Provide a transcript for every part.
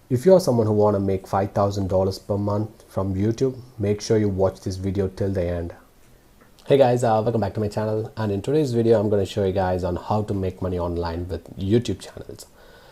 If you are someone who want to make $5,000 per month from YouTube, make sure you watch this video till the end. Hey guys, welcome back to my channel, and in today's video I'm going to show you guys on how to make money online with YouTube channels.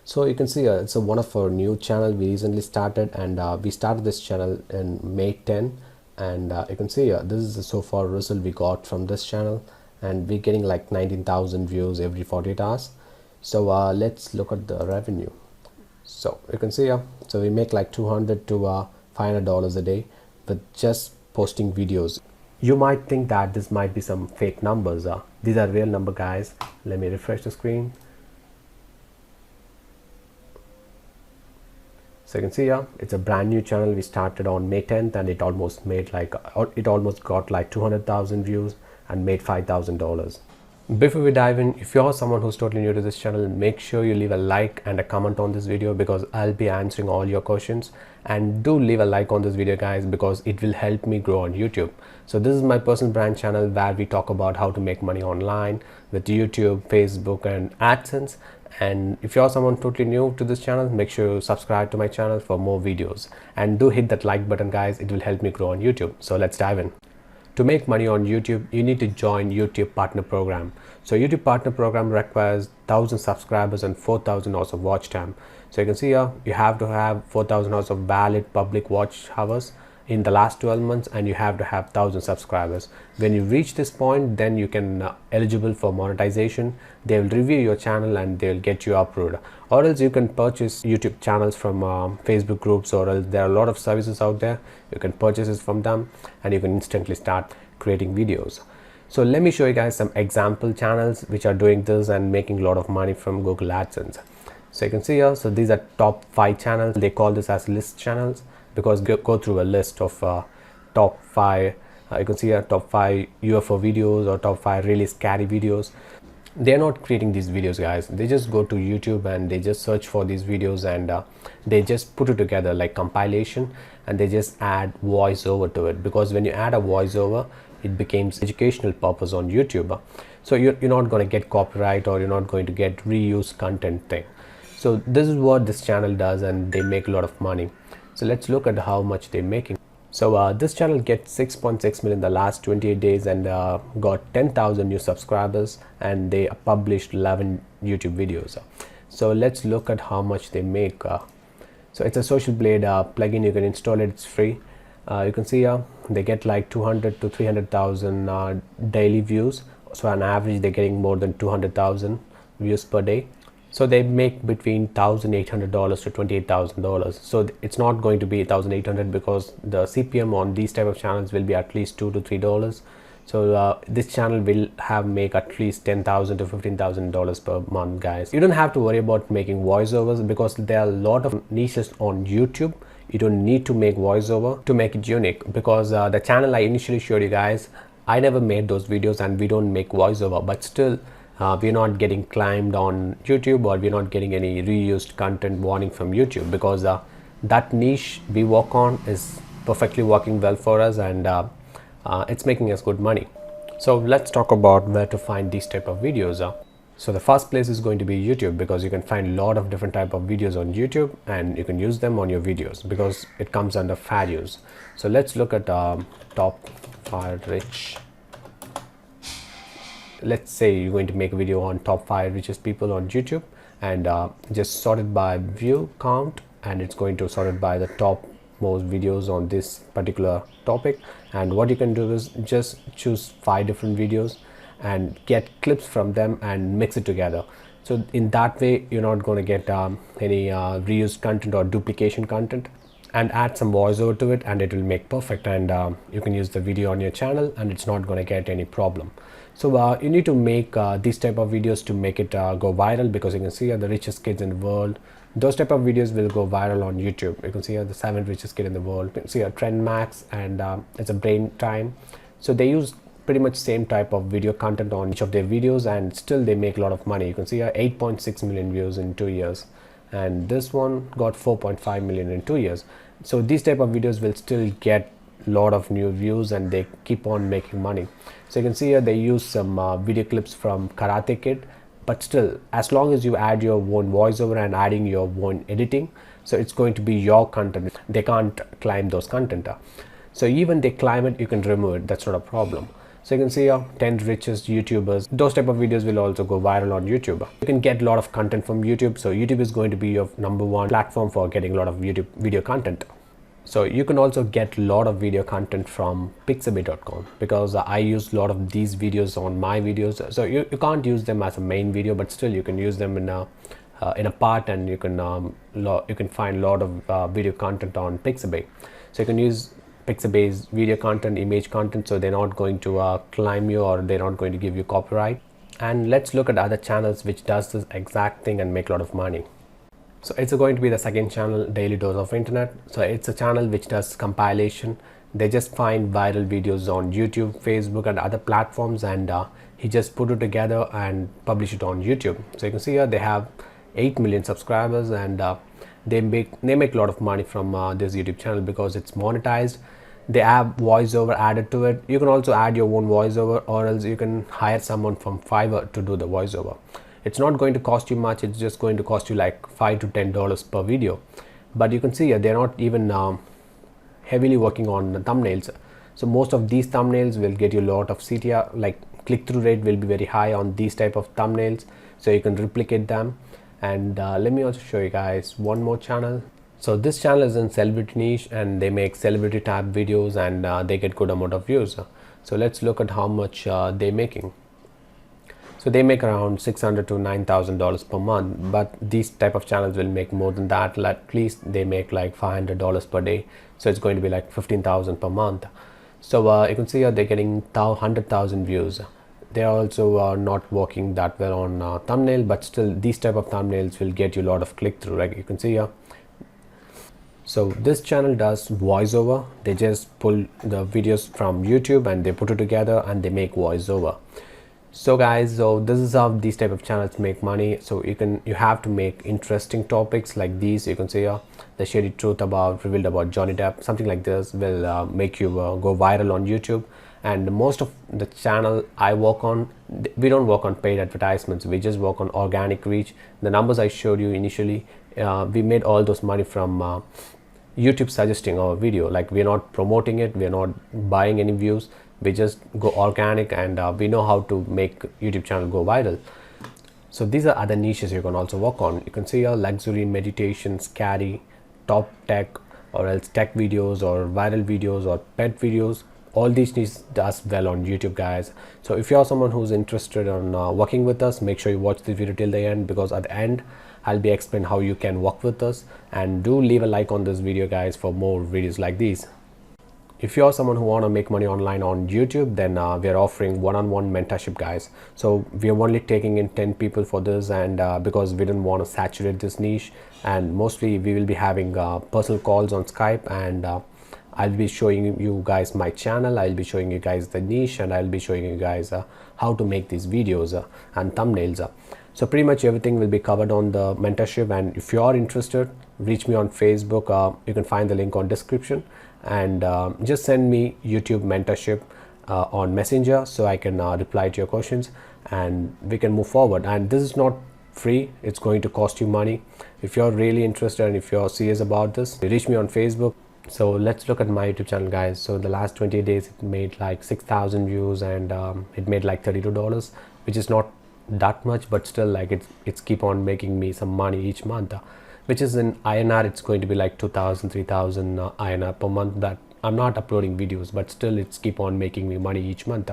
So you can see it's one of our new channel we recently started, and we started this channel in May 10, and you can see this is the so far result we got from this channel, and we're getting like 19,000 views every 48 hours. So let's look at the revenue. So you can see so we make like $200 to $500 a day with just posting videos. You might think that this might be some fake numbers. These are real number, guys. Let me refresh the screen. So you can see it's a brand new channel. We started on May 10th, and it almost got like 200,000 views and made $5,000. Before we dive in, if you're someone who's totally new to this channel, make sure you leave a like and a comment on this video, because I'll be answering all your questions. And do leave a like on this video, guys, because it will help me grow on YouTube. So this is my personal brand channel where we talk about how to make money online with YouTube, Facebook and Adsense. And if you're someone totally new to this channel, make sure you subscribe to my channel for more videos, and do hit that like button, guys. It will help me grow on YouTube. So let's dive in. To make money on YouTube, you need to join YouTube Partner Program. So YouTube Partner Program requires 1,000 subscribers and 4,000 hours of watch time. So you can see here, you have to have 4,000 hours of valid public watch hours in the last 12 months, and you have to have 1,000 subscribers. When you reach this point, then you can eligible for monetization. They will review your channel and they will get you approved, or else you can purchase YouTube channels from Facebook groups, or else there are a lot of services out there. You can purchase it from them and you can instantly start creating videos. So let me show you guys some example channels which are doing this and making a lot of money from Google AdSense. So you can see here, so these are top 5 channels. They call this as list channels because go through a list of top 5. You can see here top 5 UFO videos or top 5 really scary videos. They're not creating these videos, guys. They just go to YouTube and they just search for these videos, and they just put it together like compilation, and they just add voiceover to it, because when you add a voiceover, it becomes educational purpose on YouTube. So you're not going to get copyright, or you're not going to get reuse content thing. So this is what this channel does, and they make a lot of money. So let's look at how much they're making. So this channel gets 6.6 million in the last 28 days and got 10,000 new subscribers, and they published 11 YouTube videos. So let's look at how much they make. So it's a Social Blade plugin. You can install it. It's free. You can see here they get like 200 to 300,000 daily views. So on average, they're getting more than 200,000 views per day. So they make between $1,800 to $28,000. So it's not going to be $1,800, because the CPM on these type of channels will be at least $2 to $3. So this channel will make at least $10,000 to $15,000 per month, guys. You don't have to worry about making voiceovers, because there are a lot of niches on YouTube. You don't need to make voiceover to make it unique, because the channel I initially showed you guys, I never made those videos, and we don't make voiceover, but still we're not getting claimed on YouTube, or we're not getting any reused content warning from YouTube, because that niche we work on is perfectly working well for us, and it's making us good money. So let's talk about where to find these type of videos. So the first place is going to be YouTube, because you can find a lot of different type of videos on YouTube, and you can use them on your videos because it comes under fair use. So let's look at top 5 rich. Let's say you're going to make a video on top 5 richest people on YouTube, and just sort it by view count, and it's going to sort it by the top most videos on this particular topic. And what you can do is just choose 5 different videos and get clips from them and mix it together. So in that way, you're not going to get any reused content or duplication content, and add some voiceover to it, and it will make perfect, and you can use the video on your channel, and it's not going to get any problem. So you need to make these type of videos to make it go viral, because you can see the richest kids in the world. Those type of videos will go viral on YouTube. You can see the 7 richest kid in the world. You can see Trend Max, and it's a brain time. So they use pretty much same type of video content on each of their videos, and still they make a lot of money. You can see 8.6 million views in 2 years, and this one got 4.5 million in 2 years. So these type of videos will still get lot of new views, and they keep on making money. So you can see here they use some video clips from Karate Kid, but still, as long as you add your own voiceover and adding your own editing, so it's going to be your content. They can't climb those content. So even they climb it, you can remove it, that's not a problem. So you can see 10 richest YouTubers. Those type of videos will also go viral on YouTube. You can get a lot of content from YouTube. So YouTube is going to be your #1 platform for getting a lot of YouTube video content. So you can also get a lot of video content from pixabay.com, because I use a lot of these videos on my videos. So you can't use them as a main video, but still you can use them in a part, and you can find a lot of video content on Pixabay. So you can use Pixabay's video content, image content, so they're not going to claim you, or they're not going to give you copyright. And let's look at other channels which does this exact thing and make a lot of money. So it's going to be the second channel, Daily Dose of Internet. So it's a channel which does compilation. They just find viral videos on YouTube, Facebook and other platforms, and he just put it together and publish it on YouTube. So you can see here they have 8 million subscribers, and they make a lot of money from this YouTube channel because it's monetized. They have voiceover added to it. You can also add your own voiceover, or else you can hire someone from Fiverr to do the voiceover. It's not going to cost you much. It's just going to cost you like $5 to $10 per video. But you can see here they're not even heavily working on the thumbnails. So most of these thumbnails will get you a lot of CTR, like click-through rate will be very high on these type of thumbnails. So you can replicate them. And let me also show you guys one more channel. So this channel is in celebrity niche, and they make celebrity type videos, and they get good amount of views. So let's look at how much they're making. So they make around $600 to $9,000 per month, but these type of channels will make more than that. At least they make like $500 per day. So it's going to be like 15,000 per month. So you can see here they're getting 100,000 views. They are also not working that well on thumbnail, but still these type of thumbnails will get you a lot of click-through, like you can see here. So this channel does voiceover. They just pull the videos from YouTube and they put it together and they make voiceover. So guys, so this is how these type of channels make money. So you have to make interesting topics like these. You can see here the shady truth revealed about Johnny Depp. Something like this will make you go viral on YouTube. And most of the channel I work on, we don't work on paid advertisements. We just work on organic reach. The numbers I showed you initially, we made all those money from YouTube suggesting our video. Like we're not promoting it, we're not buying any views. We just go organic, and we know how to make YouTube channel go viral. So these are other niches you can also work on. You can see here luxury, meditation, scary, top tech, or else tech videos, or viral videos, or pet videos. All these niches does well on YouTube, guys. So if you're someone who's interested in working with us, make sure you watch the video till the end, because at the end I'll be explaining how you can work with us. And do leave a like on this video, guys, for more videos like these. If you're someone who want to make money online on YouTube, then we are offering one-on-one mentorship, guys. So we are only taking in 10 people for this, and because we didn't want to saturate this niche, and mostly we will be having personal calls on Skype, and I'll be showing you guys my channel, I'll be showing you guys the niche, and I'll be showing you guys how to make these videos and thumbnails. So pretty much everything will be covered on the mentorship. And if you are interested, reach me on Facebook. You can find the link on description, and just send me YouTube mentorship on Messenger, so I can reply to your questions and we can move forward. And this is not free, it's going to cost you money. If you're really interested and if you're serious about this, reach me on Facebook. So let's look at my YouTube channel, guys. So the last 20 days it made like 6,000 views, and it made like $32, which is not that much, but still like it's keep on making me some money each month, which is in INR it's going to be like 2,000 3,000 INR per month. That I'm not uploading videos, but still it's keep on making me money each month.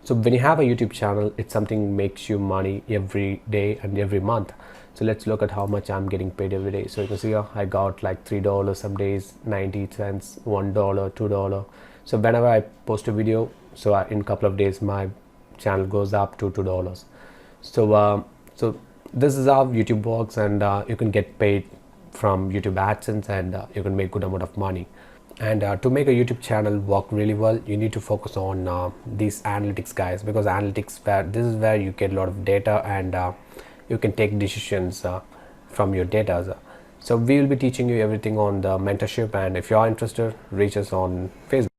So when you have a YouTube channel, it's something makes you money every day and every month. So let's look at how much I'm getting paid every day. So you can see here I got like $3 some days, 90 cents, $1, $2. So whenever I post a video, so in a couple of days my channel goes up to $2. So so this is how YouTube works, and you can get paid from YouTube Adsense, and you can make good amount of money. And to make a YouTube channel work really well, you need to focus on these analytics, guys, because analytics, this is where you get a lot of data, and you can take decisions from your data. So we will be teaching you everything on the mentorship, and if you are interested, reach us on Facebook.